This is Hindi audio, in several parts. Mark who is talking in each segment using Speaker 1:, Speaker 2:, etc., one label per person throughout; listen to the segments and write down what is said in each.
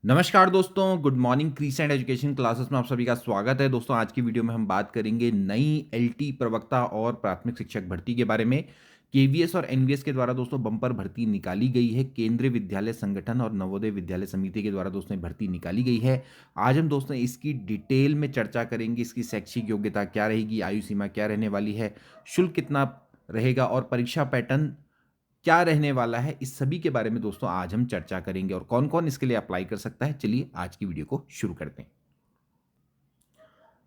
Speaker 1: नमस्कार दोस्तों, good morning. Crescent education classes में आप सभी का स्वागत है। दोस्तों, आज की वीडियो में हम बात करेंगे नई एलटी प्रवक्ता और प्राथमिक शिक्षक भर्ती के बारे में। केवीएस और एनवीएस के द्वारा दोस्तों बम्पर भर्ती निकाली गई है। केंद्रीय विद्यालय संगठन और नवोदय विद्यालय समिति के द्वारा दोस्तों ये भर्ती निकाली गई है। आज हम दोस्तों इसकी डिटेल में चर्चा करेंगे। इसकी शैक्षिक योग्यता क्या रहेगी, आयु सीमा क्या रहने वाली है, शुल्क कितना रहेगा और परीक्षा पैटर्न क्या रहने वाला है, इस सभी के बारे में दोस्तों आज हम चर्चा करेंगे और कौन कौन इसके लिए अप्लाई कर सकता है। चलिए आज की वीडियो को शुरू करते हैं।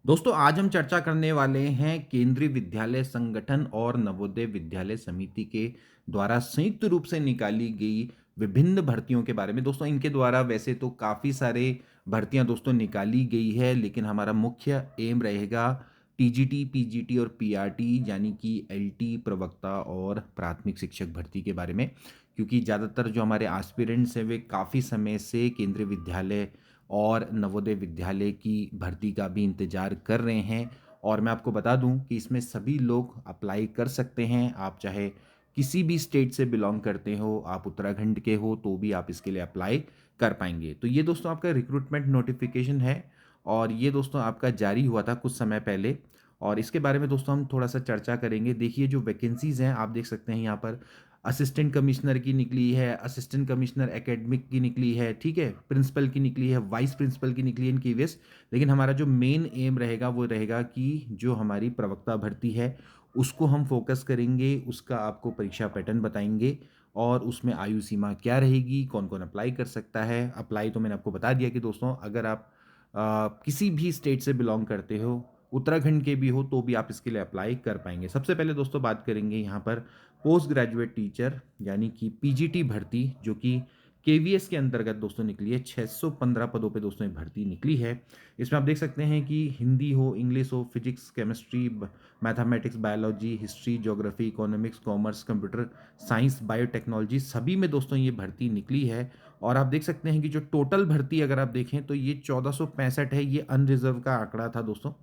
Speaker 1: दोस्तों, आज हम चर्चा करने वाले हैं केंद्रीय विद्यालय संगठन और नवोदय विद्यालय समिति के द्वारा संयुक्त रूप से निकाली गई विभिन्न भर्तियों के बारे में। दोस्तों, इनके द्वारा वैसे तो काफ़ी सारे भर्तियां दोस्तों निकाली गई है, लेकिन हमारा मुख्य एम रहेगा टीजीटी, पीजीटी और पीआरटी यानी कि एलटी प्रवक्ता और प्राथमिक शिक्षक भर्ती के बारे में, क्योंकि ज़्यादातर जो हमारे एस्पिरेंट्स हैं वे काफ़ी समय से केंद्रीय विद्यालय और नवोदय विद्यालय की भर्ती का भी इंतज़ार कर रहे हैं। और मैं आपको बता दूं कि इसमें सभी लोग अप्लाई कर सकते हैं। आप चाहे किसी भी स्टेट से बिलोंग करते हो, आप उत्तराखंड के हो तो भी आप इसके लिए अप्लाई कर पाएंगे। तो ये दोस्तों आपका रिक्रूटमेंट नोटिफिकेशन है और ये दोस्तों आपका जारी हुआ था कुछ समय पहले। और इसके बारे में दोस्तों हम थोड़ा सा चर्चा करेंगे। देखिए, जो वैकेंसीज़ हैं आप देख सकते हैं यहाँ पर असिस्टेंट कमिश्नर की निकली है, असिस्टेंट कमिश्नर एकेडमिक की निकली है, ठीक है, प्रिंसिपल की निकली है, वाइस प्रिंसिपल की निकली है इन केवीएस। लेकिन हमारा जो मेन एम रहेगा वो रहेगा कि जो हमारी प्रवक्ता भर्ती है उसको हम फोकस करेंगे, उसका आपको परीक्षा पैटर्न बताएंगे और उसमें आयु सीमा क्या रहेगी, कौन कौन अप्लाई कर सकता है। अप्लाई तो मैंने आपको बता दिया कि दोस्तों अगर आप किसी भी स्टेट से बिलोंग करते हो, उत्तराखंड के भी हो तो भी आप इसके लिए अप्लाई कर पाएंगे। सबसे पहले दोस्तों बात करेंगे यहाँ पर पोस्ट ग्रेजुएट टीचर यानी कि पीजीटी भर्ती, जो कि केवीएस के अंतर्गत दोस्तों निकली है। 615 पदों पे दोस्तों ये भर्ती निकली है। इसमें आप देख सकते हैं कि हिंदी हो, इंग्लिश हो, physics, chemistry, mathematics, biology, history, geography, economics, commerce, computer science, biotechnology सभी में दोस्तों ये भर्ती निकली है। और आप देख सकते हैं कि जो टोटल भर्ती अगर आप देखें तो ये 1465 है। ये अनरिजर्व का आंकड़ा था दोस्तों।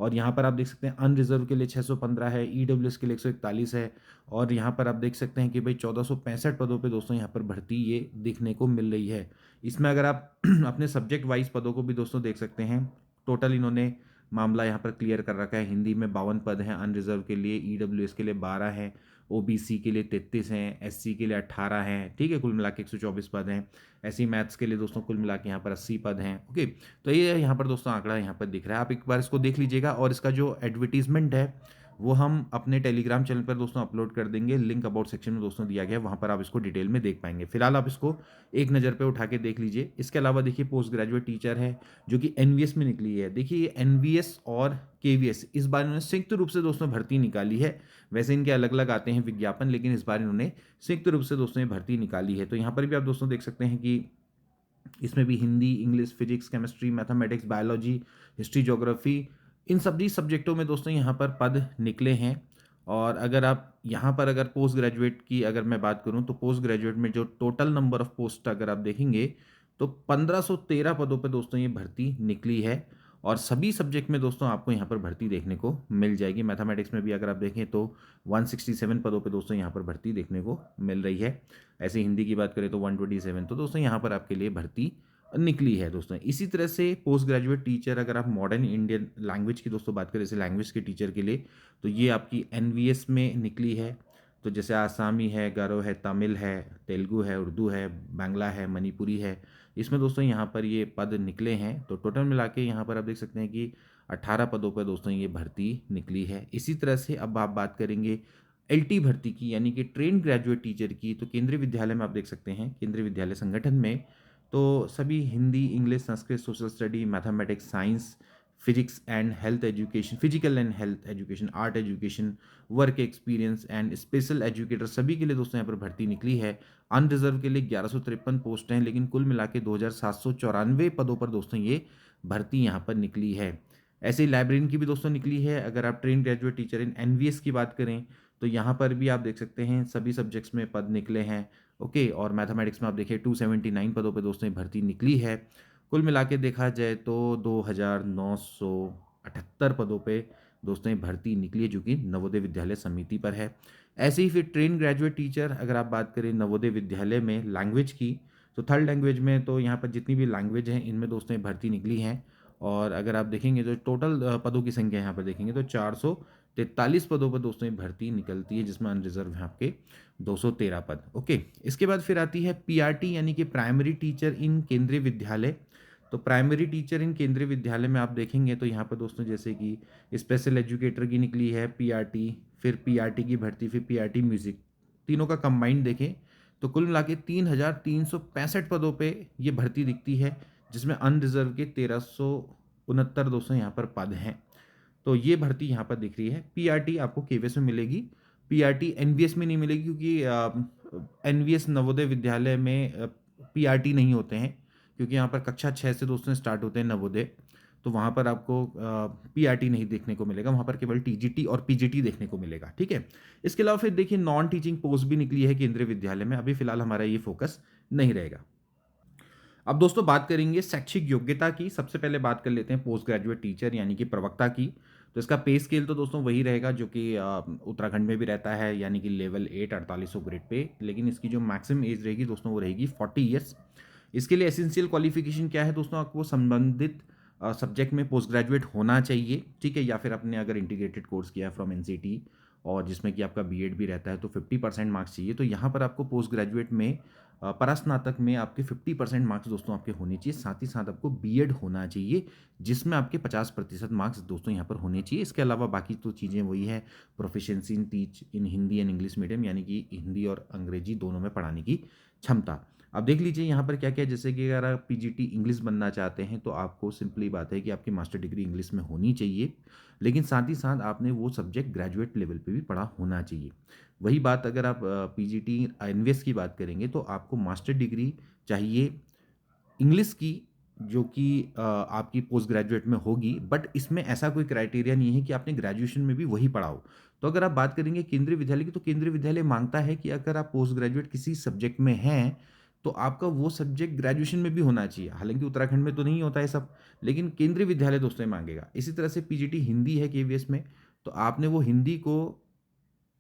Speaker 1: और यहाँ पर आप देख सकते हैं अनरिजर्व के लिए 615 है, ईडब्ल्यूएस के लिए 141 है। और यहाँ पर आप देख सकते हैं कि भाई 1465 पदों पे दोस्तों यहाँ पर भर्ती ये देखने को मिल रही है। इसमें अगर आप अपने सब्जेक्ट वाइज पदों को भी दोस्तों देख सकते हैं। टोटल इन्होंने मामला यहाँ पर क्लियर कर रखा है। हिंदी में 52 पद हैं अनरिजर्व के लिए, ईडब्ल्यूएस के लिए 12 हैं, ओबीसी के लिए 33 हैं, एससी के लिए 18 हैं, ठीक है, कुल मिला के 124 पद हैं। ऐसी मैथ्स के लिए दोस्तों कुल मिला के यहाँ पर 80 पद हैं। ओके, तो ये यहाँ पर दोस्तों आंकड़ा यहाँ पर दिख रहा है, आप एक बार इसको देख लीजिएगा। और इसका जो एडवर्टीजमेंट है वो हम अपने टेलीग्राम चैनल पर दोस्तों अपलोड कर देंगे। लिंक अबाउट सेक्शन में दोस्तों दिया गया है, वहाँ पर आप इसको डिटेल में देख पाएंगे। फिलहाल आप इसको एक नज़र पे उठा के देख लीजिए। इसके अलावा देखिए पोस्ट ग्रेजुएट टीचर है जो कि एनवीएस में निकली है। देखिए ये एनवीएस और केवीएस इस बार इन्होंने संयुक्त रूप से दोस्तों भर्ती निकाली है। वैसे इनके अलग अलग आते हैं विज्ञापन, लेकिन इस बार इन्होंने संयुक्त रूप से दोस्तों ये भर्ती निकाली है। तो यहाँ पर भी आप दोस्तों देख सकते हैं कि इसमें भी Hindi, English, physics, chemistry, mathematics, biology, history, geography इन सभी सब्जेक्टों में दोस्तों यहाँ पर पद निकले हैं। और अगर आप यहाँ पर अगर पोस्ट ग्रेजुएट की अगर मैं बात करूँ तो पोस्ट ग्रेजुएट में जो टोटल नंबर ऑफ पोस्ट अगर आप देखेंगे तो 1513 पदों पर दोस्तों ये भर्ती निकली है। और सभी सब्जेक्ट में दोस्तों आपको यहाँ पर भर्ती देखने को मिल जाएगी। मैथमेटिक्स में भी अगर आप देखें तो 167 पदों पे दोस्तों यहाँ पर भर्ती देखने को मिल रही है। ऐसे हिंदी की बात करें तो 127। तो दोस्तों यहाँ पर आपके लिए भर्ती निकली है दोस्तों। इसी तरह से पोस्ट ग्रेजुएट टीचर अगर आप मॉडर्न इंडियन लैंग्वेज की दोस्तों बात करें, जैसे लैंग्वेज के टीचर के लिए, तो ये आपकी एनवीएस में निकली है। तो जैसे आसामी है, गारो है, तमिल है, तेलुगु है, उर्दू है, बांग्ला है, मणिपुरी है, इसमें दोस्तों यहाँ पर ये पद निकले हैं। तो टोटल मिला के यहाँ पर आप देख सकते हैं कि 18 पदों पर दोस्तों ये भर्ती निकली है। इसी तरह से अब आप बात करेंगे एलटी भर्ती की, यानी कि ट्रेन ग्रेजुएट टीचर की। तो केंद्रीय विद्यालय में आप देख सकते हैं, केंद्रीय विद्यालय संगठन में तो सभी Hindi, English, Sanskrit, social study, mathematics, science, physics and health education, physical and health education, art education, work experience and special educator सभी के लिए दोस्तों यहाँ पर भर्ती निकली है। अनरिजर्व के लिए 1153 पोस्ट हैं, लेकिन कुल मिला के 2794 पदों पर दोस्तों ये भर्ती यहाँ पर निकली है। ऐसे ही लाइब्रेरियन की भी दोस्तों निकली है। अगर आप train graduate teacher in NVS की बात करें तो यहाँ पर भी आप देख सकते हैं सभी सब्जेक्ट्स में पद निकले हैं। ओके, और मैथमेटिक्स में आप देखिए 279 पदों पे दोस्तों ये भर्ती निकली है। कुल मिला के देखा जाए तो 2978 पदों पे दोस्तों ये भर्ती निकली है, जो कि नवोदय विद्यालय समिति पर है। ऐसे ही फिर ट्रेन ग्रेजुएट टीचर अगर आप बात करें नवोदय विद्यालय में लैंग्वेज की, तो थर्ड लैंग्वेज में तो यहाँ पर जितनी भी लैंग्वेज हैं इनमें दोस्तों ये भर्ती निकली हैं। और अगर आप देखेंगे तो टोटल पदों की संख्या यहाँ पर देखेंगे तो 443 पदों पर दोस्तों ये भर्ती निकलती है, जिसमें अनरिजर्व हैं आपके 213 पद। ओके, इसके बाद फिर आती है पीआरटी यानी कि प्राइमरी टीचर इन केंद्रीय विद्यालय। तो प्राइमरी टीचर इन केंद्रीय विद्यालय में आप देखेंगे तो यहाँ पर दोस्तों जैसे कि स्पेशल एजुकेटर की निकली है पीआरटी, फिर पीआरटी की भर्ती, फिर पीआरटी म्यूजिक, तीनों का कंबाइंड देखें तो कुल मिला के 3,365 पदों पे ये भर्ती दिखती है, जिसमें अनरिजर्व के 1,369 दोस्तों यहाँ पर पद हैं। तो ये भर्ती यहाँ पर दिख रही है। पीआरटी आपको केवीएस में मिलेगी, पीआरटी एनवीएस में नहीं मिलेगी, क्योंकि एनवीएस नवोदय विद्यालय में पीआरटी नहीं होते हैं, क्योंकि यहाँ पर कक्षा 6 से दोस्तों स्टार्ट होते हैं नवोदय। तो वहाँ पर आपको पीआरटी नहीं देखने को मिलेगा, वहाँ पर केवल टीजीटी और पीजीटी देखने को मिलेगा। ठीक है, इसके अलावा फिर देखिए नॉन टीचिंग पोस्ट भी निकली है केंद्रीय विद्यालय में। अभी फिलहाल हमारा ये फोकस नहीं रहेगा। अब दोस्तों बात करेंगे शैक्षिक योग्यता की। सबसे पहले बात कर लेते हैं पोस्ट ग्रेजुएट टीचर यानी कि प्रवक्ता की। तो इसका पे स्केल तो दोस्तों वही रहेगा जो कि उत्तराखंड में भी रहता है, यानी कि लेवल 8 4800 ग्रेड पे, लेकिन इसकी जो मैक्सिमम एज रहेगी दोस्तों वो रहेगी 40 ईयर्स। इसके लिए एसेंशियल क्वालिफिकेशन क्या है दोस्तों, आपको संबंधित सब्जेक्ट में पोस्ट ग्रेजुएट होना चाहिए। ठीक है, या फिर आपने अगर इंटीग्रेटेड कोर्स किया है फ्रॉम एनसीटी और जिसमें कि आपका बीएड भी रहता है तो 50% मार्क्स चाहिए। तो यहाँ पर आपको पोस्ट ग्रेजुएट में परास्नातक में आपके 50% मार्क्स दोस्तों आपके होने चाहिए। साथ ही साथ आपको बीएड होना चाहिए, जिसमें आपके 50% मार्क्स दोस्तों यहाँ पर होने चाहिए। इसके अलावा बाकी तो चीज़ें वही है, proficiency in teach in Hindi and English medium, यानी कि हिंदी और अंग्रेजी दोनों में पढ़ाने की क्षमता। अब देख लीजिए यहाँ पर क्या क्या है, जैसे कि अगर आप पीजीटी इंग्लिश बनना चाहते हैं तो आपको सिंपली बात है कि आपकी मास्टर डिग्री इंग्लिश में होनी चाहिए, लेकिन साथ ही साथ आपने वो सब्जेक्ट ग्रेजुएट लेवल पे भी पढ़ा होना चाहिए। वही बात अगर आप पीजीटी एनवीएस की बात करेंगे तो आपको मास्टर डिग्री चाहिए इंग्लिश की, जो कि आपकी पोस्ट ग्रेजुएट में होगी, बट इसमें ऐसा कोई क्राइटेरिया नहीं है कि आपने ग्रेजुएशन में भी वही पढ़ा हो। तो अगर आप बात करेंगे केंद्रीय विद्यालय की, तो केंद्रीय विद्यालय मांगता है कि अगर आप पोस्ट ग्रेजुएट किसी सब्जेक्ट में हैं तो आपका वो सब्जेक्ट ग्रेजुएशन में भी होना चाहिए। हालांकि उत्तराखंड में तो नहीं होता है सब, लेकिन केंद्रीय विद्यालय दोस्तों ये मांगेगा। इसी तरह से पीजीटी हिंदी है केवीएस में, तो आपने वो हिंदी को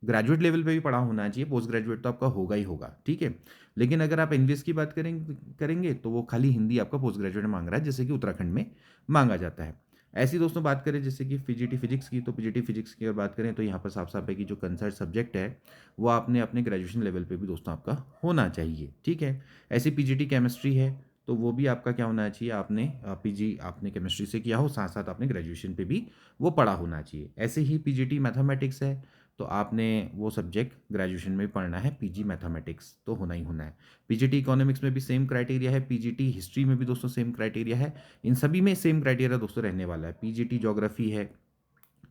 Speaker 1: ग्रेजुएट लेवल पे भी पढ़ा होना चाहिए, पोस्ट ग्रेजुएट तो आपका होगा ही होगा। ठीक है, लेकिन अगर आप एनवीएस की बात करेंगे तो वो खाली हिंदी आपका पोस्ट ग्रेजुएट मांग रहा है, जैसे कि उत्तराखंड में मांगा जाता है। ऐसी दोस्तों बात करें जैसे कि पीजीटी फिजिक्स की, तो पीजीटी फिजिक्स की अगर बात करें तो यहाँ पर साफ साफ है कि जो कंसर्न सब्जेक्ट है वो आपने अपने ग्रेजुएशन लेवल पे भी दोस्तों आपका होना चाहिए। ठीक है, ऐसी पीजीटी केमिस्ट्री है तो वो भी आपका क्या होना चाहिए, आपने पीजी आपने केमिस्ट्री से किया हो, साथ साथ आपने ग्रेजुएशन पे भी वो पढ़ा होना चाहिए। ऐसे ही पीजीटी मैथमेटिक्स है तो आपने वो सब्जेक्ट ग्रेजुएशन में पढ़ना है, पीजी मैथमेटिक्स तो होना ही होना है। पीजीटी इकोनॉमिक्स में भी सेम क्राइटेरिया है, पीजीटी हिस्ट्री में भी दोस्तों सेम क्राइटेरिया है। इन सभी में सेम क्राइटेरिया दोस्तों रहने वाला है। पीजीटी ज्योग्राफी है,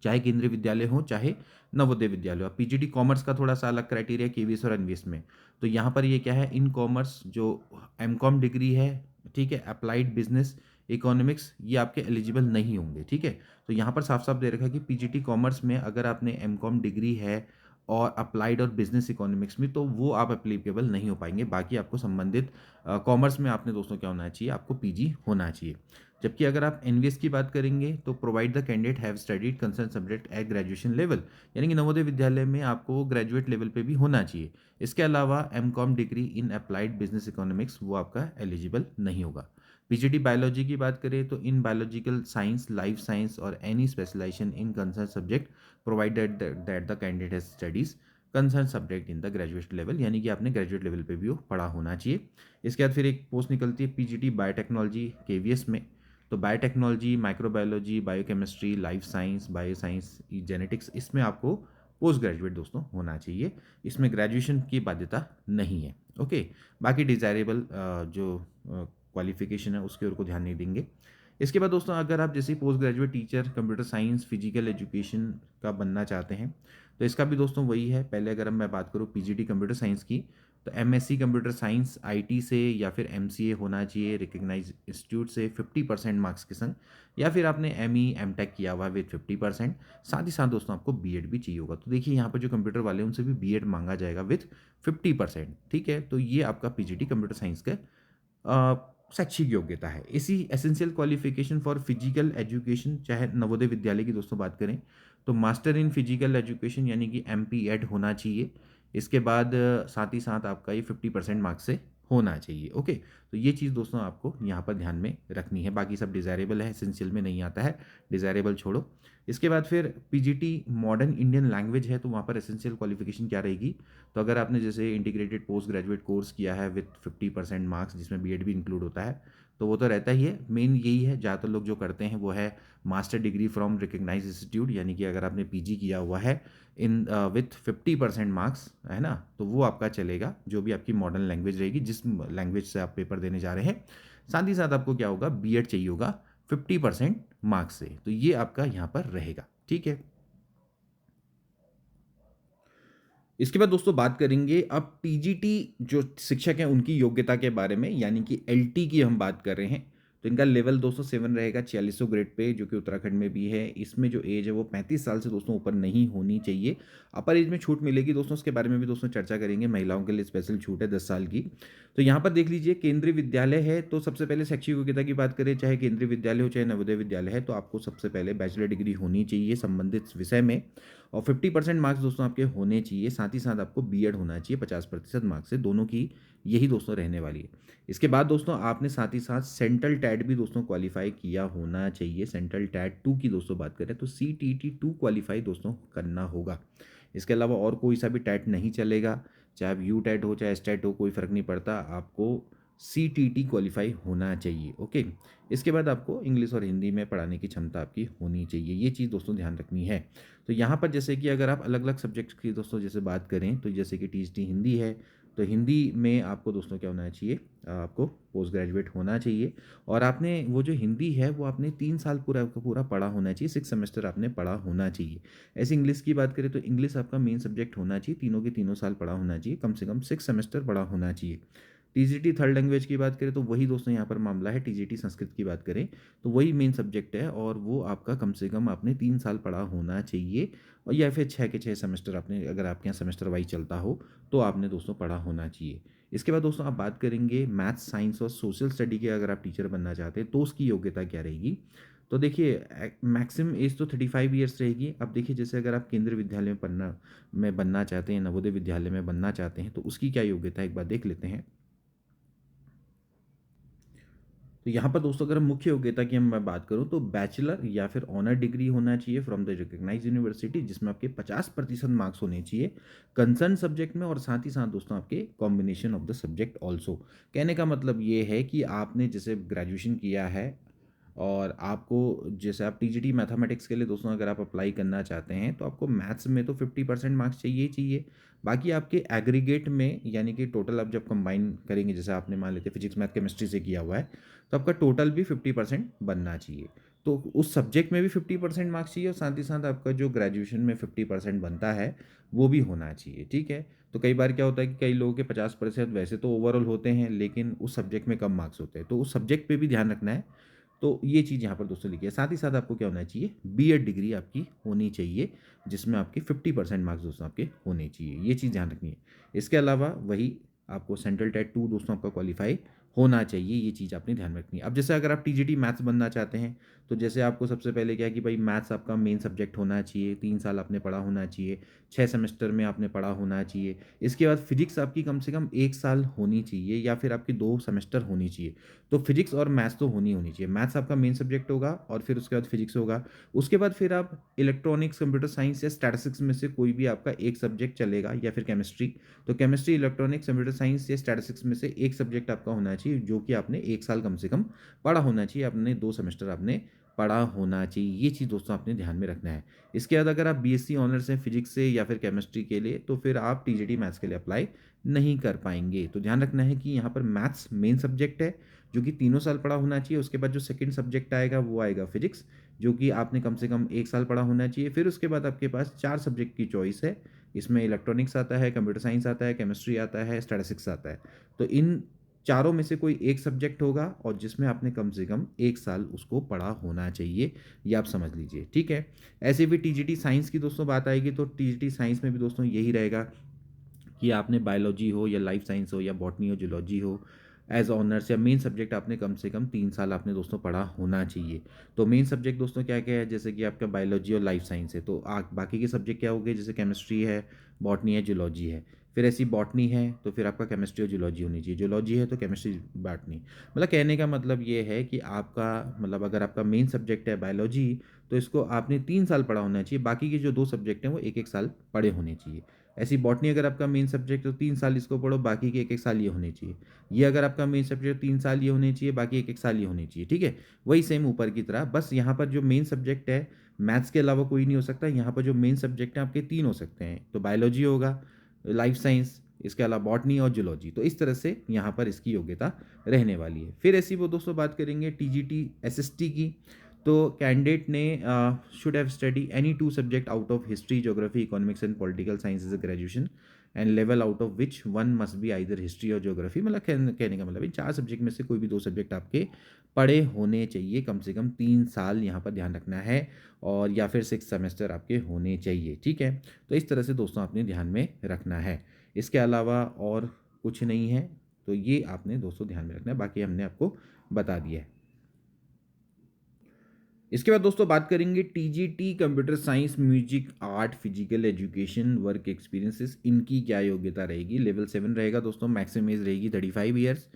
Speaker 1: चाहे केंद्रीय विद्यालय हो चाहे नवोदय विद्यालय हो। पीजीटी कॉमर्स का थोड़ा सा अलग क्राइटेरिया केवीएस और एनवीएस में। तो यहाँ पर ये क्या है, इन कॉमर्स जो एमकॉम डिग्री है, ठीक है, अप्लाइड बिजनेस इकोनॉमिक्स, ये आपके एलिजिबल नहीं होंगे। ठीक है, तो यहाँ पर साफ साफ दे रखा है कि पीजीटी कॉमर्स में अगर आपने एमकॉम डिग्री है और अप्लाइड और बिजनेस इकोनॉमिक्स में, तो वो आप एप्लीकेबल नहीं हो पाएंगे। बाकी आपको संबंधित कॉमर्स में आपने दोस्तों क्या होना चाहिए, आपको पीजी होना चाहिए। जबकि अगर आप एनवीएस की बात करेंगे तो provide the candidate have studied concern subject at graduation level, यानी कि नवोदय विद्यालय में आपको ग्रेजुएट लेवल पे भी होना चाहिए। इसके अलावा MCom degree in applied business economics वो आपका एलिजिबल नहीं होगा। पीजीटी बायोलॉजी की बात करें तो in biological science, life science और any specialization in concern subject provided that the candidate has studies concern subject in the graduate level, यानी कि आपने ग्रेजुएट लेवल पे भी वो पढ़ा होना चाहिए। इसके बाद फिर एक पोस्ट निकलती है पीजीटी बायोटेक्नोलॉजी केवीएस में। तो biotechnology, microbiology, biochemistry, life science, bio science, genetics, इसमें आपको पोस्ट ग्रेजुएट दोस्तों होना चाहिए। इसमें ग्रेजुएशन की बाध्यता नहीं है। ओके, बाकी डिज़ायरेबल जो क्वालिफिकेशन है उसके ओर को ध्यान नहीं देंगे। इसके बाद दोस्तों अगर आप जैसे post graduate teacher computer science physical education का बनना चाहते हैं तो इसका भी दोस्तों वही है। पहले अगर मैं बात करूँ पीजीटी कंप्यूटर साइंस की, तो एमएससी कंप्यूटर साइंस आईटी से या फिर एमसीए होना चाहिए रिकग्नाइज इंस्टीट्यूट से 50% मार्क्स के संग, या फिर आपने एमई एमटेक किया हुआ विद 50%। साथ ही साथ दोस्तों आपको बीएड भी चाहिए होगा। तो देखिए यहाँ पर जो कंप्यूटर वाले हैं उनसे भी बीएड मांगा जाएगा विद 50%। ठीक है, तो ये आपका पीजीटी कंप्यूटर साइंस का शैक्षिक योग्यता है। इसी essential qualification for physical education, चाहे नवोदय विद्यालय की दोस्तों बात करें तो मास्टर इन फिजिकल एजुकेशन यानी कि एमपीएड होना चाहिए। इसके बाद साथ ही साथ आपका ये 50% मार्क्स से होना चाहिए। ओके, तो ये चीज़ दोस्तों आपको यहाँ पर ध्यान में रखनी है। बाकी सब डिज़ायरेबल है, एसेंशियल में नहीं आता है, डिज़ायरेबल छोड़ो। इसके बाद फिर पीजीटी मॉडर्न इंडियन लैंग्वेज है, तो वहाँ पर एसेंशियल क्वालिफिकेशन क्या रहेगी? तो अगर आपने जैसे इंटीग्रेटेड पोस्ट ग्रेजुएट कोर्स किया है विथ 50% मार्क्स, जिसमें बीएड भी इंक्लूड होता है, तो वो तो रहता ही है। मेन यही है, ज़्यादातर लोग जो करते हैं वो है master degree from recognise institute, यानी कि अगर आपने पीजी किया हुआ है इन विथ 50% मार्क्स, है ना, तो वो आपका चलेगा, जो भी आपकी मॉडर्न लैंग्वेज रहेगी, जिस लैंग्वेज से आप पेपर देने जा रहे हैं। साथ ही साथ आपको क्या होगा, बीएड चाहिए होगा 50% मार्क्स से, तो ये आपका यहाँ पर रहेगा। ठीक है। इसके बाद दोस्तों बात करेंगे अब टीजीटी जो शिक्षक हैं उनकी योग्यता के बारे में, यानी कि एलटी की हम बात कर रहे हैं। तो इनका लेवल दोस्तों 7 रहेगा 4600 ग्रेड पे, जो कि उत्तराखंड में भी है। इसमें जो एज है वो 35 साल से दोस्तों ऊपर नहीं होनी चाहिए। अपर एज में छूट मिलेगी दोस्तों, उसके बारे में भी दोस्तों चर्चा करेंगे। महिलाओं के लिए स्पेशल छूट है 10 साल की। तो यहाँ पर देख लीजिए, केंद्रीय विद्यालय है, तो सबसे पहले शैक्षिक योग्यता की बात करें, चाहे केंद्रीय विद्यालय हो चाहे नवोदय विद्यालय है, तो आपको सबसे पहले बैचलर डिग्री होनी चाहिए संबंधित विषय में, और 50% मार्क्स दोस्तों आपके होने चाहिए। साथ ही साथ आपको बीएड होना चाहिए 50% मार्क्स से, दोनों की यही दोस्तों रहने वाली है। इसके बाद दोस्तों आपने साथ ही साथ सेंट्रल टैट भी दोस्तों क्वालिफाई किया होना चाहिए। सेंट्रल टैट 2 की दोस्तों बात करें तो CTET 2 क्वालिफाई दोस्तों करना होगा। इसके अलावा और कोई सा भी टैट नहीं चलेगा, चाहे अब यू टैट हो चाहे एस टैट हो, कोई फ़र्क नहीं पड़ता, आपको CTET क्वालिफाई होना चाहिए। ओके। इसके बाद आपको इंग्लिश और हिंदी में पढ़ाने की क्षमता आपकी होनी चाहिए। ये चीज़ दोस्तों ध्यान रखनी है। तो यहाँ पर जैसे कि अगर आप अलग अलग सब्जेक्ट की दोस्तों जैसे बात करें, तो जैसे कि टीजीटी हिंदी है, तो हिंदी में आपको दोस्तों क्या होना चाहिए, आपको पोस्ट ग्रेजुएट होना चाहिए। और आपने वो जो हिंदी है वो आपने 3 साल पूरा का पूरा पढ़ा होना चाहिए, 6 सेमेस्टर आपने पढ़ा होना चाहिए। ऐसे इंग्लिश की बात करें तो इंग्लिश आपका मेन सब्जेक्ट होना चाहिए, तीनों के तीनों साल पढ़ा होना चाहिए, कम से कम 6 सेमेस्टर पढ़ा होना चाहिए। टीजीटी थर्ड लैंग्वेज की बात करें तो वही दोस्तों यहाँ पर मामला है। टीजीटी संस्कृत की बात करें तो वही मेन सब्जेक्ट है, और वो आपका कम से कम आपने 3 साल पढ़ा होना चाहिए, और या फिर 6 के 6 सेमेस्टर आपने, अगर आपके यहाँ सेमेस्टर वाइज चलता हो, तो आपने दोस्तों पढ़ा होना चाहिए। इसके बाद दोस्तों आप बात करेंगे मैथ्स, साइंस और सोशल स्टडी के, अगर आप टीचर बनना चाहते हैं तो उसकी योग्यता क्या रहेगी। तो देखिए, मैक्सिमम एज तो 35 ईयर्स रहेगी। अब देखिए, जैसे अगर आप केंद्रीय विद्यालय में बनना चाहते हैं, नवोदय विद्यालय में बनना चाहते हैं, तो उसकी क्या योग्यता है एक बार देख लेते हैं। तो यहाँ पर दोस्तों अगर मुख्य योग्यता की मैं बात करूँ तो बैचलर या फिर ऑनर डिग्री होना चाहिए फ्रॉम द रिकग्नाइज यूनिवर्सिटी, जिसमें आपके 50% मार्क्स होने चाहिए कंसर्न सब्जेक्ट में, और साथ ही साथ दोस्तों आपके combination of the subject also. कहने का मतलब ये है कि आपने जैसे ग्रेजुएशन किया है, और आपको जैसे आप टीजीटी मैथमेटिक्स के लिए दोस्तों अगर आप अप्लाई करना चाहते हैं, तो आपको मैथ्स में तो 50% मार्क्स चाहिए ही चाहिए। बाकी आपके एग्रीगेट में, यानी कि टोटल आप जब कंबाइन करेंगे, जैसे आपने मान लेते फिजिक्स मैथ केमिस्ट्री से किया हुआ है, तो आपका टोटल भी 50% बनना चाहिए। तो उस सब्जेक्ट में भी 50% मार्क्स चाहिए, और साथ ही साथ आपका जो ग्रेजुएशन में 50% बनता है वो भी होना चाहिए। ठीक है। तो कई बार क्या होता है कि कई लोगों के 50% वैसे तो ओवरऑल होते हैं, लेकिन उस सब्जेक्ट में कम मार्क्स होते हैं, तो उस सब्जेक्ट पे भी ध्यान रखना है। तो ये चीज़ यहाँ पर दोस्तों लिखी है। साथ ही साथ आपको क्या होना चाहिए, बीएड डिग्री आपकी होनी चाहिए, जिसमें आपके 50% मार्क्स दोस्तों आपके होने चाहिए। ये चीज़ ध्यान रखनी है। इसके अलावा वही आपको सेंट्रल टेट 2 दोस्तों आपका क्वालिफाई होना चाहिए, ये चीज़ आपने ध्यान रखनी है। अब जैसे अगर आप टीजीटी मैथ्स बनना चाहते हैं, तो जैसे आपको सबसे पहले क्या है कि भाई मैथ्स आपका मेन सब्जेक्ट होना चाहिए, 3 साल आपने पढ़ा होना चाहिए, 6 सेमेस्टर में आपने पढ़ा होना चाहिए। इसके बाद फिजिक्स आपकी कम से कम 1 साल होनी चाहिए, या फिर आपकी 2 सेमेस्टर होनी चाहिए। तो फिजिक्स और मैथ्स तो होनी होनी चाहिए। मैथ्स आपका मेन सब्जेक्ट होगा, और फिर उसके बाद फिजिक्स होगा। उसके बाद फिर आप इलेक्ट्रॉनिक्स, कंप्यूटर साइंस या स्टैटिस्टिक्स में से कोई भी आपका एक सब्जेक्ट चलेगा, या फिर केमिस्ट्री। तो केमिस्ट्री, इलेक्ट्रॉनिक्स, कंप्यूटर साइंस या स्टैटिस्टिक्स में से एक सब्जेक्ट आपका होना चाहिए, जो कि आपने 1 साल कम से कम पढ़ा होना चाहिए, आपने 2 सेमेस्टर आपने पढ़ा होना चाहिए। ये चीज़ दोस्तों आपने ध्यान में रखना है। इसके बाद अगर आप बीएससी ऑनर्स हैं फिजिक्स से या फिर केमिस्ट्री के लिए, तो फिर आप टीजीटी मैथ्स के लिए अप्लाई नहीं कर पाएंगे। तो ध्यान रखना है कि यहाँ पर मैथ्स मेन सब्जेक्ट है, जो कि 3 साल पढ़ा होना चाहिए। उसके बाद जो सेकंड सब्जेक्ट आएगा वो आएगा फिजिक्स, जो कि आपने कम से कम 1 साल पढ़ा होना चाहिए। फिर उसके बाद आपके पास 4 सब्जेक्ट की चॉइस है। इसमें इलेक्ट्रॉनिक्स आता है, कंप्यूटर साइंस आता है, केमिस्ट्री आता है, स्टैटिस्टिक्स आता है। तो इन चारों में से कोई एक सब्जेक्ट होगा, और जिसमें आपने कम से कम 1 साल उसको पढ़ा होना चाहिए। ये आप समझ लीजिए। ठीक है। ऐसे भी टीजीटी साइंस की दोस्तों बात आएगी, तो टीजीटी साइंस में भी दोस्तों यही रहेगा कि आपने बायोलॉजी हो या लाइफ साइंस हो या बॉटनी हो, जूलॉजी हो, एज ऑनर्स या मेन सब्जेक्ट आपने कम से कम 3 साल आपने दोस्तों पढ़ा होना चाहिए। तो मेन सब्जेक्ट दोस्तों क्या क्या है, जैसे कि आपका बायोलॉजी और लाइफ साइंस है, तो बाकी के सब्जेक्ट क्या हो गए, जैसे केमिस्ट्री है, बॉटनी है, जूलॉजी है। फिर ऐसी बॉटनी है तो फिर आपका केमिस्ट्री और जूलॉजी होनी चाहिए, जूलॉजी है तो केमिस्ट्री बॉटनी। मतलब कहने का मतलब ये है कि आपका मतलब अगर आपका मेन सब्जेक्ट है बायोलॉजी तो इसको आपने 3 साल पढ़ा होना चाहिए, बाकी के जो 2 सब्जेक्ट हैं वो एक एक साल पढ़े होने चाहिए। ऐसी बॉटनी अगर आपका मेन सब्जेक्ट तो 3 साल इसको पढ़ो, बाकी के एक एक साल ये होने चाहिए। ये अगर आपका मेन सब्जेक्ट 3 साल ये होने चाहिए, बाकी एक एक साल ये होने चाहिए, ठीक है। वही सेम ऊपर की तरह, बस यहाँ पर जो मेन सब्जेक्ट है मैथ्स के अलावा कोई नहीं हो सकता। यहाँ पर जो मेन सब्जेक्ट हैं आपके 3 हो सकते हैं, तो बायोलॉजी होगा, लाइफ साइंस, इसके अलावा बॉटनी और जूलॉजी। तो इस तरह से यहाँ पर इसकी योग्यता रहने वाली है। फिर ऐसी वो दोस्तों बात करेंगे टीजीटी एसएसटी की। तो कैंडिडेट ने should have study any 2 subject out of history, geography, economics and political sciences graduation and level out of which one must be either history और ज्योग्राफी। मतलब कहने का मतलब 4 सब्जेक्ट में से कोई भी 2 सब्जेक्ट आपके पढ़े होने चाहिए, कम से कम 3 साल यहाँ पर ध्यान रखना है, और या फिर 6 सेमेस्टर आपके होने चाहिए, ठीक है। तो इस तरह से दोस्तों आपने ध्यान में रखना है। इसके अलावा और कुछ नहीं है, तो ये आपने दोस्तों ध्यान में रखना है, बाकी हमने आपको बता दिया है। इसके बाद दोस्तों बात करेंगे TGT computer science, music, art, physical education, work experiences, इनकी क्या योग्यता रहेगी। लेवल 7 रहेगा दोस्तों, मैक्सिमम एज रहेगी 35 ईयर्स।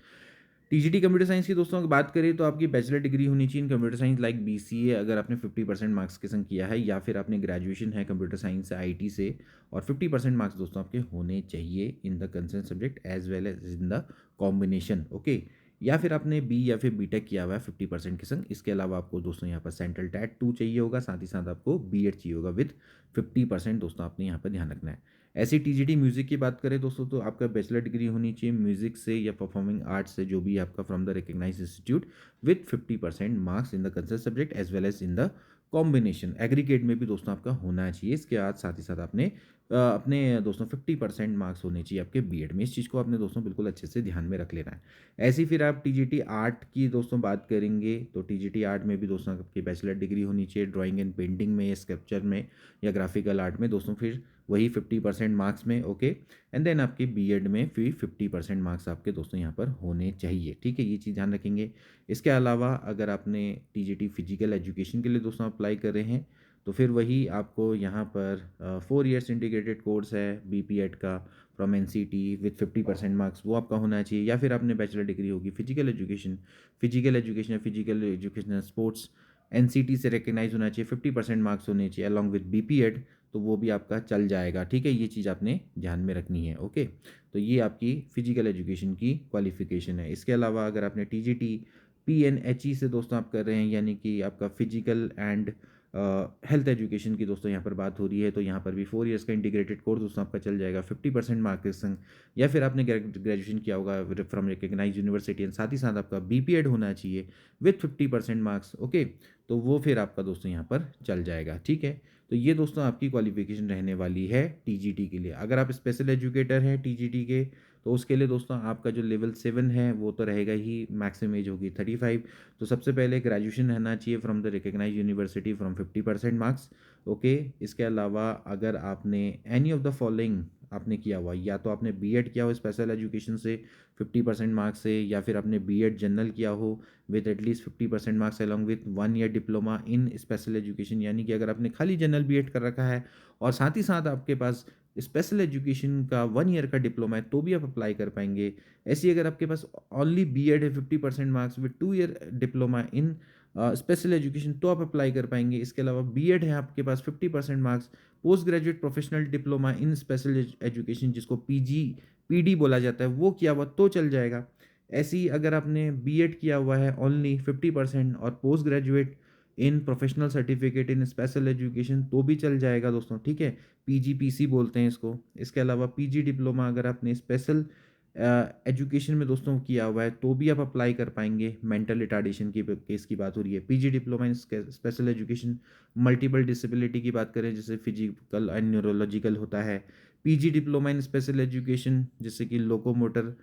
Speaker 1: टीजीटी कंप्यूटर साइंस की दोस्तों अगर बात करें तो आपकी बैचलर डिग्री होनी चाहिए इन कंप्यूटर साइंस लाइक बीसीए, अगर आपने 50% मार्क्स के संग किया है, या फिर आपने ग्रेजुएशन है कंप्यूटर साइंस से आईटी से, और 50% मार्क्स दोस्तों आपके होने चाहिए in the concern subject as well as in the combination, okay. या फिर आपने बी या फिर बीटेक किया हुआ है 50% के संग। इसके अलावा आपको दोस्तों यहाँ पर सेंट्रल टैट 2 चाहिए होगा, साथ ही साथ आपको बीएड चाहिए होगा विद 50%। दोस्तों आपने यहाँ पर ध्यान रखना है। ऐसी टीजीटी म्यूजिक की बात करें दोस्तों तो आपका बैचलर डिग्री होनी चाहिए म्यूजिक से या परफॉर्मिंग आर्ट्स से, जो भी आपका from the recognise institute, with 50% marks in the concern subject as well as in the combination. Aggregate में भी दोस्तों आपका होना चाहिए। इसके साथ ही साथ आपने अपने दोस्तों 50% मार्क्स होने चाहिए आपके बीएड में। इस चीज़ को आपने दोस्तों बिल्कुल अच्छे से ध्यान में रख लेना है। ऐसी फिर आप टीजीटी आर्ट की दोस्तों बात करेंगे तो टीजीटी आर्ट में भी दोस्तों आपकी बैचलर डिग्री होनी चाहिए ड्राइंग एंड पेंटिंग में या स्कल्पचर में या ग्राफिकल आर्ट में दोस्तों, फिर वही 50% मार्क्स में, ओके। एंड देन आपके बीएड में फिर 50% मार्क्स आपके दोस्तों यहाँ पर होने चाहिए, ठीक है। ये चीज़ ध्यान रखेंगे। इसके अलावा अगर आपने टीजीटी फिजिकल एजुकेशन के लिए दोस्तों अप्लाई कर रहे हैं तो फिर वही आपको यहाँ पर 4 ईयर्स इंटीग्रेटेड कोर्स है बीपीएड का फ्रॉम एनसीटी विथ 50% मार्क्स, वो आपका होना चाहिए। या फिर आपने बैचलर डिग्री होगी physical education, physical education sports, NCT से रिकग्नाइज होना चाहिए, 50% मार्क्स होने चाहिए अलॉन्ग विद बीपीएड, तो वो भी आपका चल जाएगा, ठीक है। ये चीज़ आपने ध्यान में रखनी है, ओके। तो ये आपकी फिजिकल एजुकेशन की क्वालिफिकेशन है। इसके अलावा अगर आपने टीजीटी पीएनएचई से दोस्तों आप कर रहे हैं, यानी कि आपका फिजिकल एंड हेल्थ एजुकेशन की दोस्तों यहाँ पर बात हो रही है, तो यहाँ पर भी 4 ईयर्स का इंटीग्रेटेड कोर्स दोस्तों आपका चल जाएगा 50% मार्क्स के संग। या फिर आपने ग्रेजुएशन किया होगा फ्रॉम रिकग्नाइज यूनिवर्सिटी एंड साथ ही साथ आपका बीपीएड होना चाहिए विथ 50% मार्क्स, ओके। तो वो फिर आपका दोस्तों यहाँ पर चल जाएगा, ठीक है। तो ये दोस्तों आपकी क्वालिफिकेशन रहने वाली है टीजीटी के लिए। अगर आप स्पेशल एजुकेटर हैं टीजीटी के तो उसके लिए दोस्तों आपका जो लेवल 7 है वो तो रहेगा ही, मैक्सिमम एज होगी 35। तो सबसे पहले ग्रेजुएशन रहना चाहिए from the recognise university from 50% marks, okay. इसके अलावा अगर आपने एनी ऑफ द फॉलोइंग आपने किया हुआ, या तो आपने बीएड किया हो स्पेशल एजुकेशन से 50% मार्क्स से, या फिर आपने बीएड जनरल किया हो with at least 50% marks along with 1 year diploma in special education, यानी कि अगर आपने खाली जनरल बीएड कर रखा है और साथ ही साथ आपके पास स्पेशल एजुकेशन का 1 ईयर का डिप्लोमा है तो भी आप अप्लाई कर पाएंगे। ऐसी अगर आपके पास ओनली बीएड है 50% marks with 2 year diploma in special education तो आप अप्लाई कर पाएंगे। इसके अलावा बीएड है आपके पास 50% marks, post graduate professional diploma in special education जिसको पीजी पीडी बोला जाता है वो किया हुआ तो चल जाएगा। ऐसे ही अगर आपने बीएड किया हुआ है ओनली 50% और post graduate in professional certificate in special education तो भी चल जाएगा दोस्तों, ठीक है। पीजीपीसी बोलते हैं इसको। इसके अलावा पीजी डिप्लोमा अगर आपने स्पेशल एजुकेशन में दोस्तों किया हुआ है तो भी आप अप्लाई कर पाएंगे। मेंटल रिटार्डेशन की केस की बात हो रही है, PG diploma in special education. Multiple disability की बात करें जैसे फिजिकल एंड न्यूरोलॉजिकल होता है, PG diploma in special education जैसे कि लोकोमोटर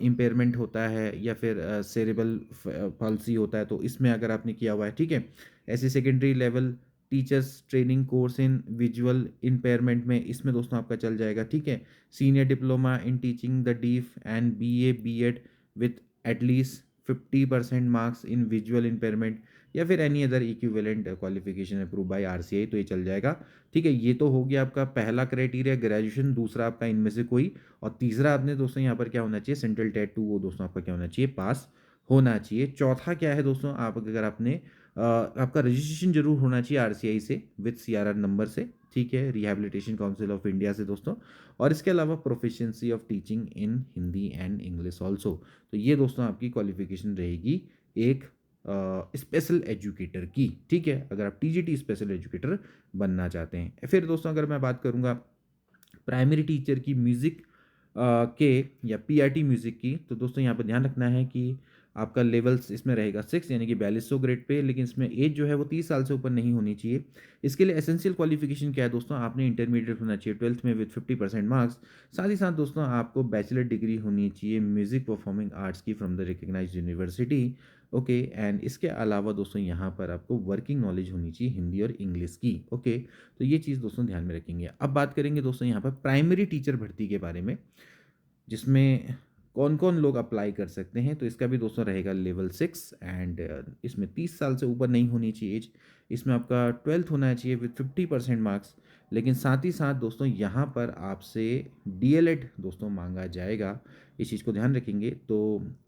Speaker 1: इम्पेयरमेंट होता है या फिर सेरेबल पॉलिसी होता है, तो इसमें अगर आपने किया हुआ है, ठीक है। ऐसे secondary level teachers training course in visual impairment में इसमें दोस्तों आपका चल जाएगा, ठीक है। Senior diploma in teaching the deaf and BA BEd with at least 50% marks in visual impairment या फिर any other equivalent qualification approve by RCI, तो ये चल जाएगा। ठीक है, ये तो हो गया आपका पहला क्राइटेरिया ग्रेजुएशन, दूसरा आपका इनमें से कोई, और तीसरा आपने दोस्तों यहाँ पर क्या होना चाहिए, सेंट्रल टेट 2 वो दोस्तों आपका क्या होना चाहिए, पास होना चाहिए। चौथा क्या है दोस्तों, आप अगर आपने आपका रजिस्ट्रेशन जरूर होना चाहिए आरसीआई से विद सीआरआर नंबर से, ठीक है, रिहैबिलिटेशन काउंसिल ऑफ इंडिया से दोस्तों, और इसके अलावा proficiency of teaching in Hindi and English also. तो ये दोस्तों आपकी क्वालिफिकेशन रहेगी एक स्पेशल एजुकेटर की। ठीक है, अगर आप टीजीटी स्पेशल एजुकेटर बनना चाहते हैं। फिर दोस्तों अगर मैं बात करूंगा प्राइमरी टीचर की म्यूज़िक के या पीआरटी म्यूज़िक की, तो दोस्तों यहाँ पर ध्यान रखना है कि आपका लेवल्स इसमें रहेगा 6 यानी कि 4200 ग्रेड पे, लेकिन इसमें एज जो है वो 30 साल से ऊपर नहीं होनी चाहिए। इसके लिए एसेंशियल क्वालिफिकेशन क्या है दोस्तों, आपने इंटरमीडिएट होना चाहिए 12th में विद 50% मार्क्स। साथ ही साथ दोस्तों आपको बैचलर डिग्री होनी चाहिए म्यूज़िक परफॉर्मिंग आर्ट्स की from the recognized university. Okay, and इसके अलावा दोस्तों यहाँ पर आपको वर्किंग नॉलेज होनी चाहिए हिंदी और इंग्लिश की। ओके, तो ये चीज़ दोस्तों ध्यान में रखेंगे। अब बात करेंगे दोस्तों यहाँ पर प्राइमरी टीचर भर्ती के बारे में, जिसमें कौन कौन लोग अप्लाई कर सकते हैं। तो इसका भी दोस्तों रहेगा लेवल 6 एंड इसमें 30 साल से ऊपर नहीं होनी चाहिए एज। इसमें आपका 12th होना चाहिए विद 50% मार्क्स। लेकिन साथ ही साथ दोस्तों यहाँ पर आपसे डीएलएड दोस्तों मांगा जाएगा, इस चीज़ को ध्यान रखेंगे। तो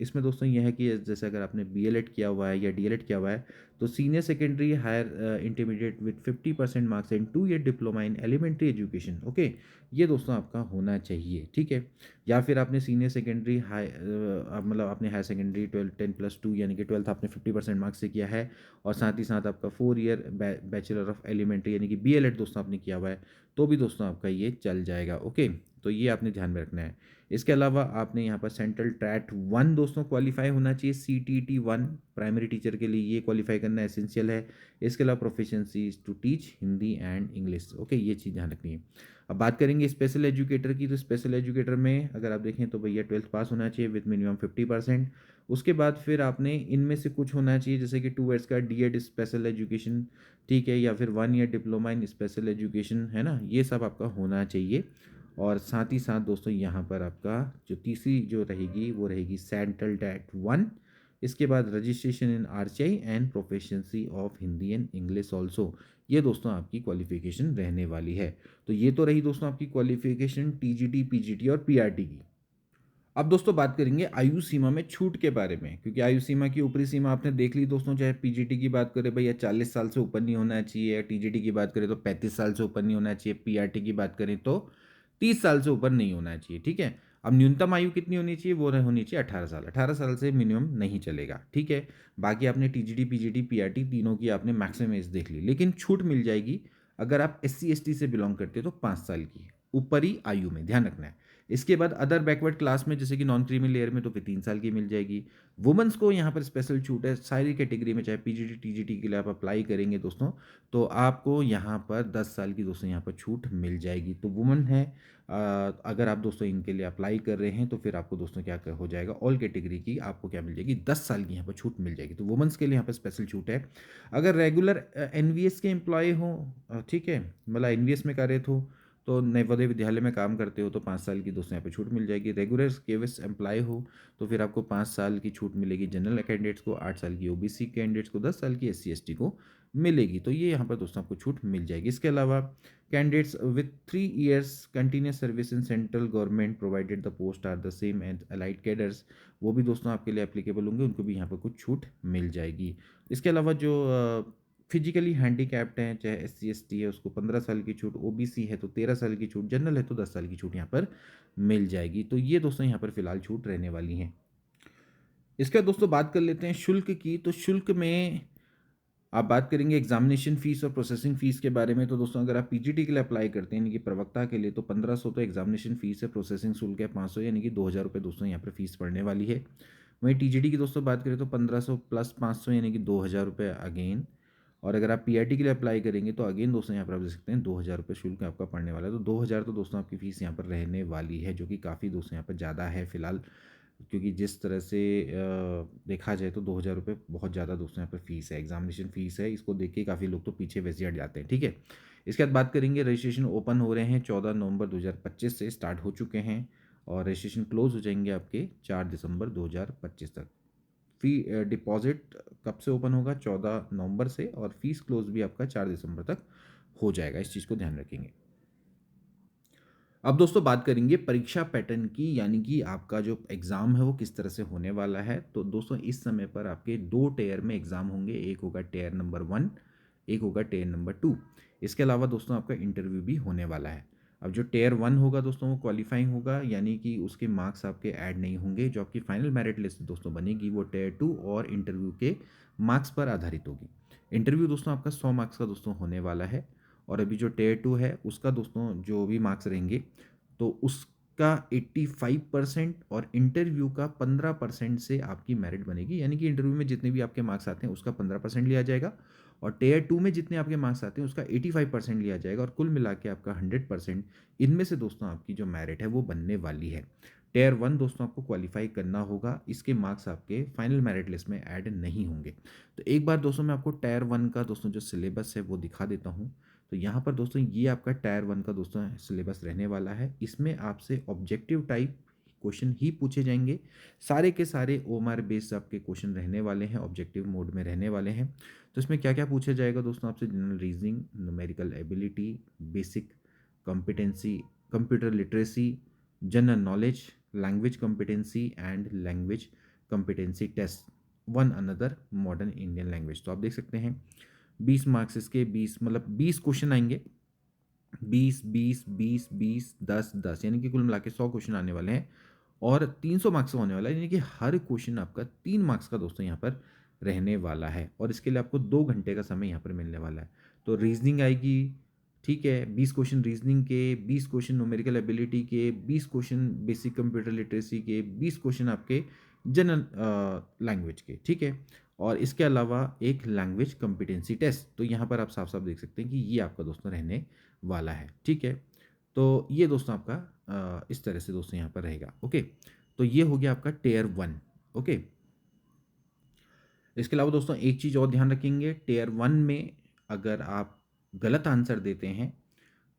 Speaker 1: इसमें दोस्तों यह है कि जैसे अगर आपने बीएलएड किया हुआ है या डीएलएड किया हुआ है, तो senior secondary higher intermediate with 50% marks and 2 year diploma in elementary education. Okay, ये दोस्तों आपका होना चाहिए। ठीक है, या फिर आपने सीनियर सेकेंडरी हाई मतलब आपने हायर सेकेंडरी 10+2 यानी कि 12th आपने 50% मार्क्स से किया है, और साथ ही साथ आपका 4 ईयर बैचलर ऑफ एलिमेंट्री यानी कि बीएलएड दोस्तों आपने किया हुआ है, तो भी दोस्तों आपका ये चल जाएगा। ओके, तो ये आपने ध्यान में रखना है। इसके अलावा आपने यहाँ पर सेंट्रल टैट 1 दोस्तों क्वालिफाई होना चाहिए, CTET 1 प्राइमरी टीचर के लिए ये क्वालिफाई करना एसेंशियल है। इसके अलावा proficiency to teach Hindi and English. Okay, ये चीज़ ध्यान रखनी है। अब बात करेंगे स्पेशल एजुकेटर की, तो स्पेशल एजुकेटर में अगर आप देखें तो भैया 12th पास होना चाहिए विद मिनिमम 50%। उसके बाद फिर आपने इनमें से कुछ होना चाहिए, जैसे कि 2 ईयर्स का डीएड स्पेशल एजुकेशन, ठीक है, या फिर 1 ईयर डिप्लोमा इन स्पेशल एजुकेशन, है ना, ये सब आपका होना चाहिए। और साथ ही साथ दोस्तों यहाँ पर आपका जो तीसरी जो रहेगी वो रहेगी सेंट्रल टैट 1। इसके बाद registration in RTI and proficiency of Hindi and English also, ये दोस्तों आपकी क्वालिफिकेशन रहने वाली है। तो ये तो रही दोस्तों आपकी क्वालिफिकेशन टीजीटी, पीजीटी और पीआरटी की। अब दोस्तों बात करेंगे आयु सीमा में छूट के बारे में, क्योंकि आयु सीमा की ऊपरी सीमा आपने देख ली दोस्तों, चाहे पीजीटी की बात करें भैया 40 साल से ऊपर नहीं होना चाहिए, टीजीटी की बात करें तो 35 साल से ऊपर नहीं होना चाहिए, पीआरटी की बात करें तो 30 साल से ऊपर नहीं होना चाहिए। ठीक है, अब न्यूनतम आयु कितनी होनी चाहिए, वो होनी चाहिए 18 साल। 18 साल से मिनिमम नहीं चलेगा। ठीक है, बाकी आपने टीजीटी, पीजीटी, पीआरटी तीनों की आपने मैक्सिमम एज देख ली, लेकिन छूट मिल जाएगी अगर आप SC ST से बिलोंग करते हो तो 5 साल की ऊपरी आयु में, ध्यान रखना है। इसके बाद अदर बैकवर्ड क्लास में जैसे कि नॉन क्रीमी लेयर में तो फिर 3 साल की मिल जाएगी। वुमेंस को यहाँ पर स्पेशल छूट है सारी कैटेगरी में, चाहे पीजीटी, टीजीटी के लिए आप अप्लाई करेंगे दोस्तों, तो आपको यहाँ पर 10 साल की दोस्तों यहाँ पर छूट मिल जाएगी। तो वुमेन है, अगर आप दोस्तों इनके लिए अप्लाई कर रहे हैं तो फिर आपको दोस्तों क्या हो जाएगा, ऑल कैटेगरी की आपको क्या मिल जाएगी, 10 साल की यहाँ पर छूट मिल जाएगी। तो वुमेंस के लिए यहाँ पर स्पेशल छूट है। अगर रेगुलर एनवीएस के एम्प्लॉय हो, ठीक है, मतलब एनवीएस में कार्यरत हो, तो नवोदय विद्यालय में काम करते हो तो 5 साल की दोस्तों यहाँ पे छूट मिल जाएगी। रेगुलर केवस एम्प्लॉय हो तो फिर आपको 5 साल की छूट मिलेगी। जनरल कैंडिडेट्स को 8 साल की, ओबीसी कैंडिडेट्स को 10 साल की, SC ST को मिलेगी। तो ये यहाँ पर दोस्तों आपको छूट मिल जाएगी। इसके अलावा candidates with 3 years continuous service in central government provided the post are the same and allied cadres, वो भी दोस्तों आपके लिए एप्लीकेबल होंगे, उनको भी यहाँ पर कुछ छूट मिल जाएगी। इसके अलावा जो फिजिकली हैंडीकैप्ड हैं, चाहे SC ST है, उसको 15 साल की छूट, ओबीसी है तो 13 साल की छूट, जनरल है तो 10 साल की छूट यहाँ पर मिल जाएगी। तो ये दोस्तों यहाँ पर फिलहाल छूट रहने वाली हैं। इसके बाद दोस्तों बात कर लेते हैं शुल्क की। तो शुल्क में आप बात करेंगे एग्जामिनेशन फीस और प्रोसेसिंग फीस के बारे में। तो दोस्तों अगर आप पीजीटी के लिए अप्लाई करते हैं यानी कि प्रवक्ता के लिए, तो 1500 तो एग्जामिनेशन फीस है, प्रोसेसिंग शुल्क है 500 यानी कि 2000 रुपये दोस्तों यहाँ पर फीस पड़ने वाली है। वहीं टीजीटी की दोस्तों बात करें तो 1500 प्लस 500 यानी कि 2000 रुपये अगेन। और अगर आप पीआरटी के लिए अप्लाई करेंगे तो अगेन दोस्तों यहाँ पर आप देख सकते हैं 2000 रुपये शुल्क आपका पड़ने वाला है। तो 2000 तो दोस्तों आपकी फ़ीस यहाँ पर रहने वाली है, जो कि काफ़ी दोस्तों यहाँ पर ज़्यादा है फिलहाल, क्योंकि जिस तरह से देखा जाए तो 2000 रुपये बहुत ज़्यादा दोस्तों यहाँ पर फीस है, एग्जामिनेशन फ़ीस है। इसको देख के काफ़ी लोग तो पीछे वैसे हट जाते हैं। ठीक है, इसके बाद बात करेंगे रजिस्ट्रेशन ओपन हो रहे हैं 14 नवंबर 2025 से स्टार्ट हो चुके हैं, और रजिस्ट्रेशन क्लोज हो जाएंगे आपके 4 दिसंबर 2025 तक। फी डिपॉजिट कब से ओपन होगा? 14 नवंबर से, और फीस क्लोज भी आपका 4 दिसंबर तक हो जाएगा। इस चीज़ को ध्यान रखेंगे। अब दोस्तों बात करेंगे परीक्षा पैटर्न की, यानी कि आपका जो एग्ज़ाम है वो किस तरह से होने वाला है। तो दोस्तों इस समय पर आपके 2 टियर में एग्ज़ाम होंगे, एक होगा टियर नंबर 1, एक होगा टियर नंबर 2। इसके अलावा दोस्तों आपका इंटरव्यू भी होने वाला है। अब जो टियर 1 होगा दोस्तों वो क्वालिफाइंग होगा, यानी कि उसके मार्क्स आपके ऐड नहीं होंगे। जो आपकी फाइनल मेरिट लिस्ट दोस्तों बनेगी वो टियर 2 और इंटरव्यू के मार्क्स पर आधारित होगी। इंटरव्यू दोस्तों आपका 100 मार्क्स का दोस्तों होने वाला है, और अभी जो टियर 2 है उसका दोस्तों जो भी मार्क्स रहेंगे तो उसका 85% और इंटरव्यू का 15% से आपकी मेरिट बनेगी। यानी कि इंटरव्यू में जितने भी आपके मार्क्स आते हैं उसका 15% लिया जाएगा, और टियर 2 में जितने आपके मार्क्स आते हैं उसका 85% लिया जाएगा, और कुल मिला के आपका 100% इनमें से दोस्तों आपकी जो मेरिट है वो बनने वाली है। टियर 1 दोस्तों आपको क्वालिफाई करना होगा, इसके मार्क्स आपके फाइनल मेरिट लिस्ट में ऐड नहीं होंगे। तो एक बार दोस्तों मैं आपको टियर 1 का दोस्तों जो सिलेबस है वो दिखा देता हूँ। तो यहाँ पर दोस्तों ये आपका टायर 1 का दोस्तों सिलेबस रहने वाला है। इसमें आपसे ऑब्जेक्टिव टाइप क्वेश्चन ही पूछे जाएंगे। सारे के सारे ओएमआर बेस्ड आपके क्वेश्चन रहने वाले हैं, ऑब्जेक्टिव मोड में रहने वाले हैं। तो इसमें क्या क्या पूछा जाएगा दोस्तों आपसे? General reasoning, numerical ability, basic competency, computer literacy, general knowledge, language competency and language competency test, one another modern Indian language. तो आप देख सकते हैं 20 मार्क्स इसके, 20 मतलब 20 क्वेश्चन आएंगे। 20 20 20 20 10 10, यानी कि कुल मिला के 100 क्वेश्चन आने वाले हैं, और 300 मार्क्स का होने वाला है। यानी कि हर क्वेश्चन आपका 3 मार्क्स का दोस्तों यहाँ पर रहने वाला है, और इसके लिए आपको 2 घंटे का समय यहाँ पर मिलने वाला है। तो रीजनिंग आएगी, ठीक है, 20 क्वेश्चन रीजनिंग के, 20 क्वेश्चन न्यूमेरिकल एबिलिटी के, 20 क्वेश्चन बेसिक कंप्यूटर लिटरेसी के, 20 क्वेश्चन आपके जनरल लैंग्वेज के, ठीक है, और इसके अलावा एक लैंग्वेज कॉम्पिटेंसी टेस्ट। तो यहाँ पर आप साफ साफ देख सकते हैं कि ये आपका दोस्तों रहने वाला है, ठीक है। तो ये दोस्तों आपका इस तरह से दोस्तों यहाँ पर रहेगा। ओके, तो ये हो गया आपका टियर 1। ओके, इसके अलावा दोस्तों एक चीज़ और ध्यान रखेंगे, टियर 1 में अगर आप गलत आंसर देते हैं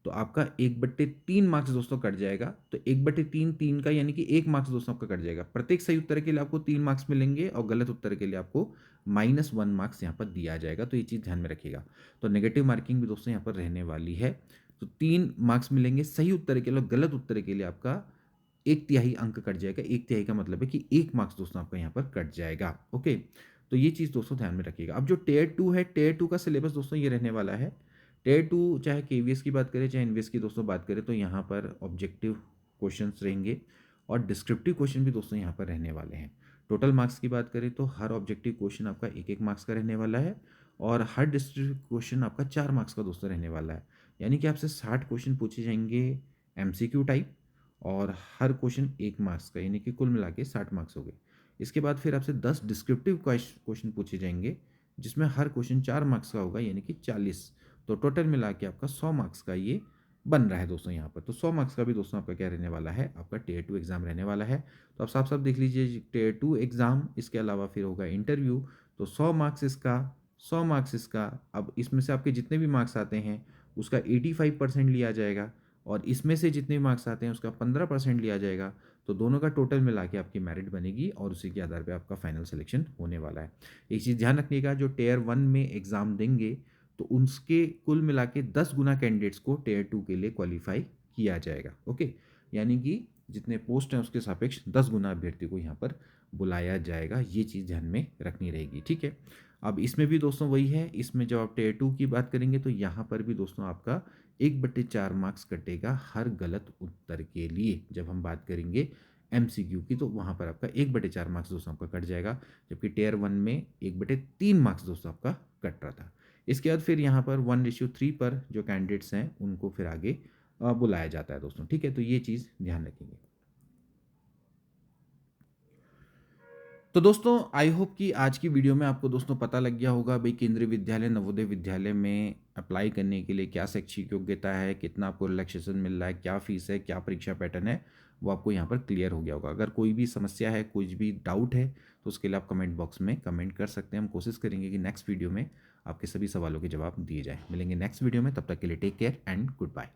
Speaker 1: तो आपका 1/3 मार्क्स दोस्तों कट जाएगा। तो 1/3 3 का, यानी कि 1 मार्क्स दोस्तों आपका कट जाएगा। प्रत्येक सही उत्तर के लिए आपको 3 मार्क्स मिलेंगे, और गलत उत्तर के लिए आपको -1 मार्क्स यहाँ पर दिया जाएगा। तो ये चीज़ ध्यान में रखिएगा। तो नेगेटिव मार्किंग भी दोस्तों यहाँ पर रहने वाली है। तो 3 मार्क्स मिलेंगे सही उत्तर के लिए, और गलत उत्तर के लिए आपका 1/3 अंक कट जाएगा। 1/3 का मतलब है कि 1 मार्क्स दोस्तों आपका यहाँ पर कट जाएगा। ओके, तो ये चीज़ दोस्तों ध्यान में रखिएगा। अब जो टियर 2 है, टियर 2 का सिलेबस दोस्तों ये रहने वाला है। टियर 2 चाहे केवीएस की बात करें चाहे एनवीएस की दोस्तों बात करें, तो यहाँ पर ऑब्जेक्टिव क्वेश्चंस रहेंगे, और डिस्क्रिप्टिव क्वेश्चन भी दोस्तों यहाँ पर रहने वाले हैं। टोटल मार्क्स की बात करें तो हर ऑब्जेक्टिव क्वेश्चन आपका 1-1 मार्क्स का रहने वाला है, और हर डिस्क्रिप्टिव क्वेश्चन आपका 4 मार्क्स का दोस्तों रहने वाला है। यानी कि आपसे 60 क्वेश्चन पूछे जाएंगे एमसीक्यू टाइप, और हर क्वेश्चन 1 मार्क्स का, यानी कि कुल मिला के 60 मार्क्स हो गए। इसके बाद फिर आपसे 10 डिस्क्रिप्टिव क्वेश्चन पूछे जाएंगे, जिसमें हर क्वेश्चन 4 मार्क्स का होगा, यानी कि 40। तो टोटल मिला के आपका 100 मार्क्स का ये बन रहा है दोस्तों यहाँ पर। तो 100 मार्क्स का भी दोस्तों आपका क्या रहने वाला है? आपका टियर 2 एग्जाम रहने वाला है। तो आप साफ साफ देख लीजिए, टियर 2 एग्जाम, इसके अलावा फिर होगा इंटरव्यू। तो 100 मार्क्स इसका, 100 मार्क्स इसका। अब इसमें से आपके जितने भी मार्क्स आते हैं उसका 85% लिया जाएगा, और इसमें से जितने भी मार्क्स आते हैं उसका 15% लिया जाएगा। तो दोनों का टोटल मिला के आपकी मेरिट बनेगी, और उसी के आधार पे आपका फाइनल सिलेक्शन होने वाला है। एक चीज़ ध्यान रखिएगा, जो टियर 1 में एग्ज़ाम देंगे तो उसके कुल मिला के 10 गुना कैंडिडेट्स को टियर 2 के लिए क्वालिफाई किया जाएगा। ओके, यानी कि जितने पोस्ट हैं उसके सापेक्ष 10 गुना अभ्यर्थी को यहाँ पर बुलाया जाएगा। ये चीज़ ध्यान में रखनी रहेगी, ठीक है। अब इसमें भी दोस्तों वही है, इसमें जब आप टियर 2 की बात करेंगे तो यहाँ पर भी दोस्तों आपका 1/4 मार्क्स कटेगा हर गलत उत्तर के लिए। जब हम बात करेंगे एमसीक्यू की, तो वहाँ पर आपका 1/4 मार्क्स दोस्तों आपका कट जाएगा, जबकि टियर 1 में 1/3 मार्क्स दोस्तों आपका कट रहा था। इसके बाद फिर यहाँ पर 1:3 पर जो कैंडिडेट्स हैं उनको फिर आगे बुलाया जाता है दोस्तों, ठीक है। तो ये चीज़ ध्यान रखेंगे। तो दोस्तों आई होप कि आज की वीडियो में आपको दोस्तों पता लग गया होगा भाई केंद्रीय विद्यालय नवोदय विद्यालय में अप्लाई करने के लिए क्या शैक्षिक योग्यता है, कितना आपको रिलैक्सेशन मिल रहा है, क्या फीस है, क्या परीक्षा पैटर्न है, वो आपको यहाँ पर क्लियर हो गया होगा। अगर कोई भी समस्या है, कुछ भी डाउट है, तो उसके लिए आप कमेंट बॉक्स में कमेंट कर सकते हैं। हम कोशिश करेंगे कि नेक्स्ट वीडियो में आपके सभी सवालों के जवाब दिए जाए। मिलेंगे नेक्स्ट वीडियो में, तब तक के लिए take care and good bye.